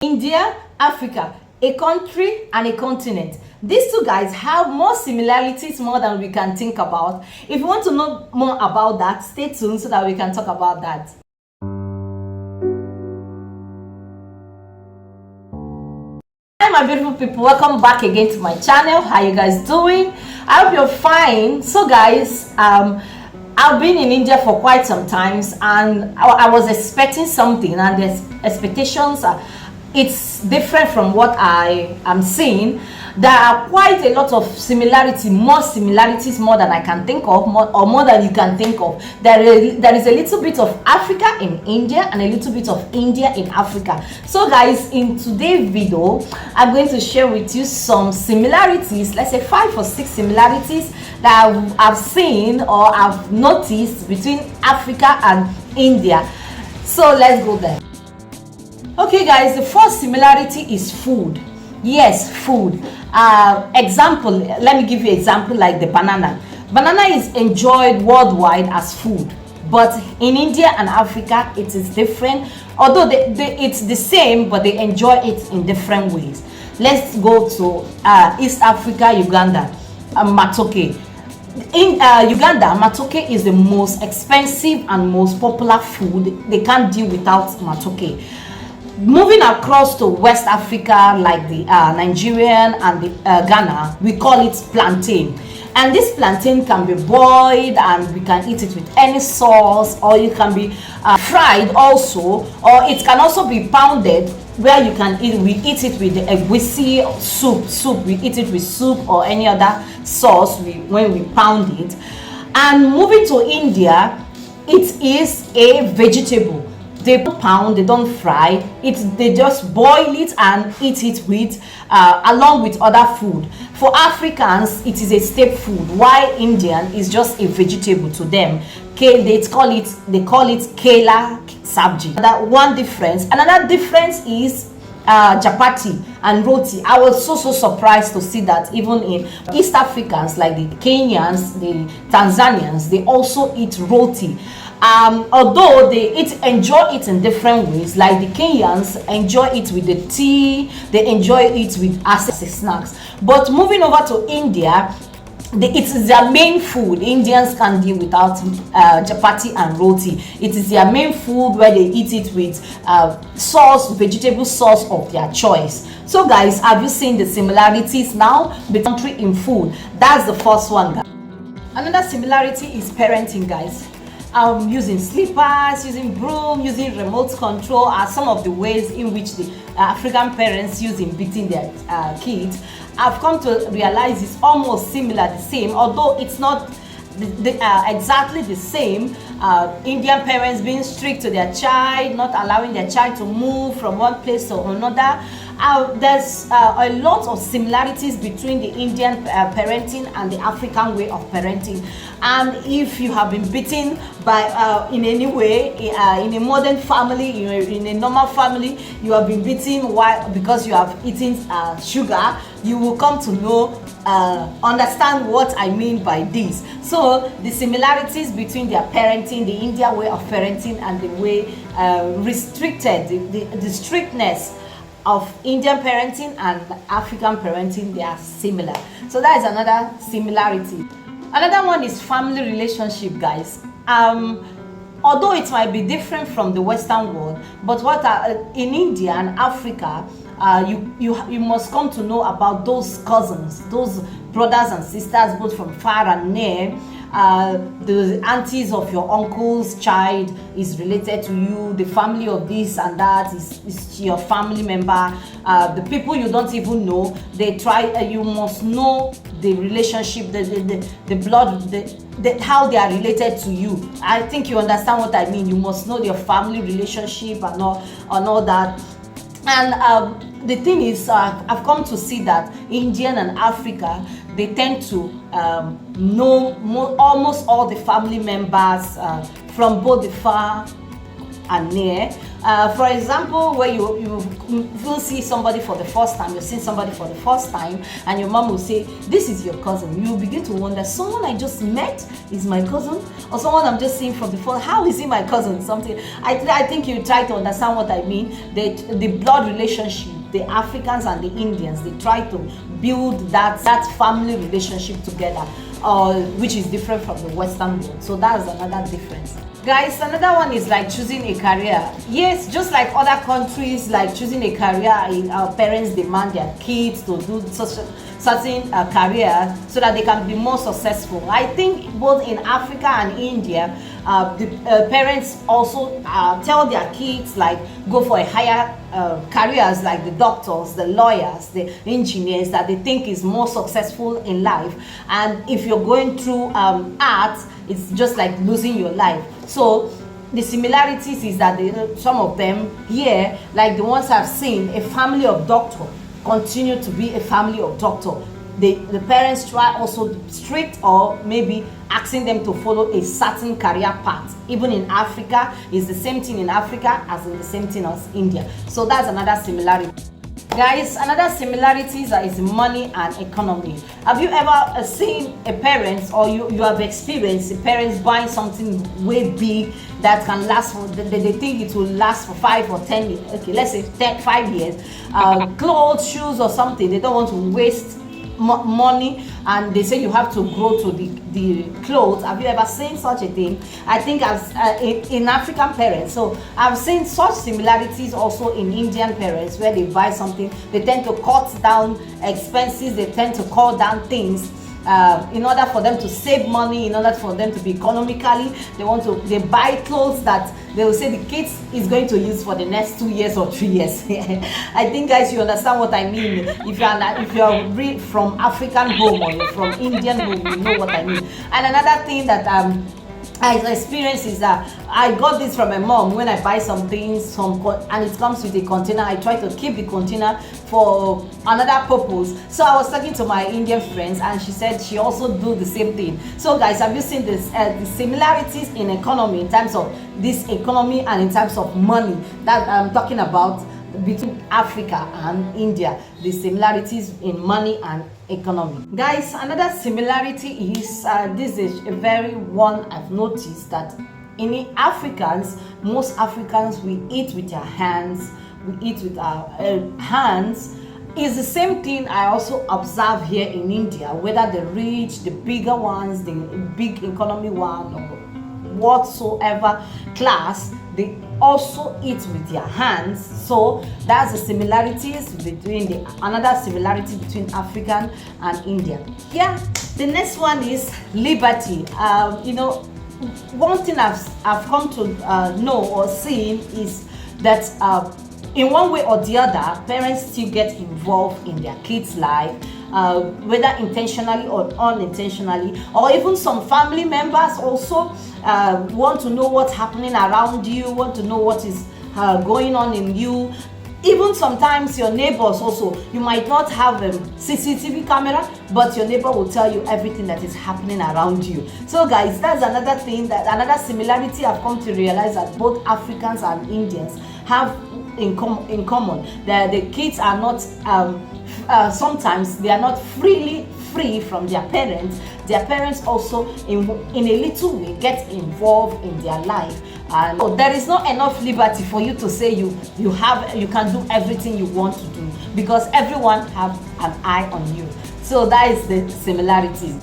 India, Africa, a country and a continent. These two guys have more similarities more than we can think about. If you want to know more about that, stay tuned so that we can talk about that. Hi my beautiful people, welcome back again to my channel. How you guys doing? I hope you're fine. So guys, I've been in India for quite some times, and I was expecting something, and the expectations are it's different from what I am seeing. There are quite a lot of similarities more than I can think of, more than you can think of. There is a little bit of Africa in India and a little bit of India in Africa. So guys, in today's video, I'm going to share with you some similarities, let's say 5 or 6 similarities that I've seen or I've noticed between Africa and India. So let's go there. Okay guys, the first similarity is food. Yes, food. Example, let me give you an example like the banana. Banana is enjoyed worldwide as food, but in India and Africa it is different. Although it's the same, but they enjoy it in different ways. Let's go to East Africa, Uganda, matoke. In Uganda, matoke is the most expensive and most popular food. They can't deal without matoke. Moving across to West Africa, like the Nigerian and the Ghana, we call it plantain. And this plantain can be boiled, and we can eat it with any sauce, or it can be fried also, or it can also be pounded, where you can eat. We eat it with the egusi soup. We eat it with soup or any other sauce when we pound it. And moving to India, it is a vegetable. They don't pound, they don't fry it, they just boil it and eat it with along with other food. For Africans, it is a staple food, while Indian is just a vegetable to them. They call it kela sabji. That one difference. Another difference is chapati and roti. I was so surprised to see that even in East Africans like the Kenyans, the Tanzanians, they also eat roti. Although they enjoy it in different ways, like the Kenyans enjoy it with the tea, they enjoy it with as snacks. But moving over to India, it is their main food. Indians can't deal without chapati and roti. It is their main food, where they eat it with sauce, vegetable sauce of their choice. So guys, have you seen the similarities now between country in food? That's the first one, guys. Another similarity is parenting, guys. Using slippers, using broom, using remote control are some of the ways in which the African parents use in beating their kids. I've come to realize it's almost the same, although it's not exactly the same. Indian parents being strict to their child, not allowing their child to move from one place to another. There's a lot of similarities between the Indian parenting and the African way of parenting. And if you have been beaten by in any way in a modern family, in a normal family, you have been beaten because you have eaten sugar, you will come to know understand what I mean by this. So the similarities between their parenting, the India way of parenting, and the way restricted, the strictness of Indian parenting and African parenting, they are similar. So that is another similarity. Another one is family relationship, guys. Although it might be different from the Western world, but in India and Africa, you must come to know about those cousins, those brothers and sisters, both from far and near. The aunties of your uncle's child is related to you. The family of this and that is your family member. The people you don't even know, they try. You must know the relationship, the blood, how they are related to you. I think you understand what I mean. You must know their family relationship and all that. And the thing is, I've come to see that Indian and Africa, they tend to know almost all the family members from both the far and near. For example, where you see somebody for the first time, you're seeing somebody for the first time, and your mom will say, this is your cousin. You begin to wonder, someone I just met is my cousin, or someone I'm just seeing from the first, how is he my cousin? Something. I think you try to understand what I mean. The blood relationship, the Africans and the Indians, they try to build that family relationship together, which is different from the Western world. So that's another difference. Guys, another one is like choosing a career. Yes, just like other countries, like choosing a career, our parents demand their kids to do certain career so that they can be more successful. I think both in Africa and India, the parents also tell their kids like go for a higher careers, like the doctors, the lawyers, the engineers that they think is more successful in life. And if you're going through art, it's just like losing your life. So the similarities is that some of them here, like the ones I've seen, a family of doctor continue to be a family of doctor. The parents try also strict or maybe asking them to follow a certain career path. Even in Africa, it's the same thing in Africa as in the same thing as India. So that's another similarity. Guys, another similarities is money and economy. Have you ever seen a parent, or you have experienced a parents buying something way big that can last for, they think it will last for 5 or 10 years, okay, let's say 5 years, clothes, shoes or something. They don't want to waste money, and they say you have to grow to the clothes. Have you ever seen such a thing? I think in African parents, so I've seen such similarities also in Indian parents, where they buy something, they tend to cut down expenses, they tend to cut down things in order for them to save money, in order for them to be economically. They buy clothes that they will say the kids is going to use for the next 2 years or 3 years. I think, guys, you understand what I mean. If you're from African home or you're from Indian home, you know what I mean. And another thing that I experienced is that I got this from my mom. When I buy some things, and it comes with a container, I try to keep the container for another purpose. So I was talking to my Indian friends, and she said she also do the same thing. So guys, have you seen this the similarities in economy, in terms of this economy and in terms of money that I'm talking about between Africa and India, the similarities in money and economy. Guys, another similarity is this is a very one I've noticed, that in Africans, most Africans, we eat with our hands, is the same thing I also observe here in India, whether the rich, the bigger ones, the big economy one, or whatsoever class, they also eat with their hands. So that's the similarities between another similarity between African and Indian. Yeah, the next one is liberty. One thing I've come to know or seen is that in one way or the other, parents still get involved in their kids' life, whether intentionally or unintentionally, or even some family members also want to know what's happening around you, want to know what is going on in you. Even sometimes your neighbors also, you might not have a CCTV camera, but your neighbor will tell you everything that is happening around you. So guys, that's another thing, another similarity I've come to realize that both Africans and Indians have in common. That the kids are not sometimes they are not free from their parents. Their parents also in a little way get involved in their life, and there is not enough liberty for you to say you can do everything you want to do, because everyone have an eye on you. So that is the similarity.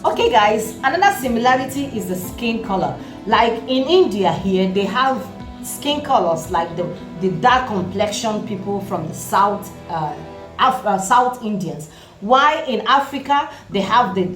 Okay guys, another similarity is the skin color. Like in India here, they have skin colors like the dark complexion people from the South Indians. Why in Africa they have the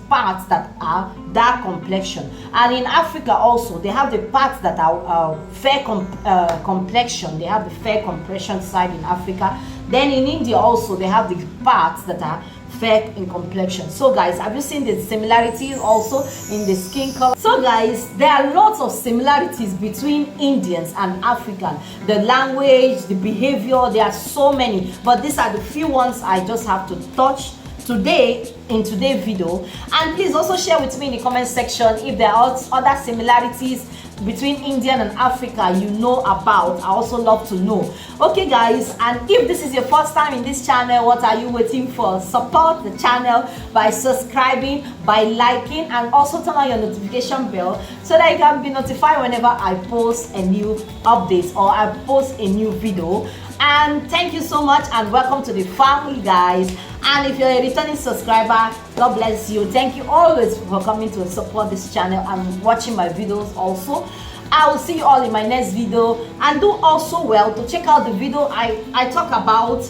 parts that are dark complexion, and in Africa also they have the parts that are fair complexion. They have the fair complexion side in Africa. Then in India also they have the parts that are fair in complexion. So guys, have you seen the similarities also in the skin color? So guys, there are lots of similarities between Indians and African. The language, the behavior, there are so many, but these are the few ones I just have to touch today in today's video. And please also share with me in the comment section if there are other similarities between Indian and Africa you know about. I also love to know. Okay guys, and if this is your first time in this channel, what are you waiting for? Support the channel by subscribing, by liking, and also turn on your notification bell so that you can be notified whenever I post a new update or I post a new video. And thank you so much and welcome to the family, guys. And if you're a returning subscriber, God bless you. Thank you always for coming to support this channel and watching my videos also. I will see you all in my next video, and do also well to check out the video I talk about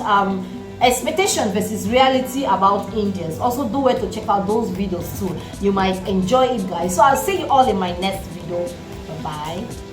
expectation versus reality about Indians. Also do well to check out those videos too. You might enjoy it, guys. So I'll see you all in my next video. Bye bye.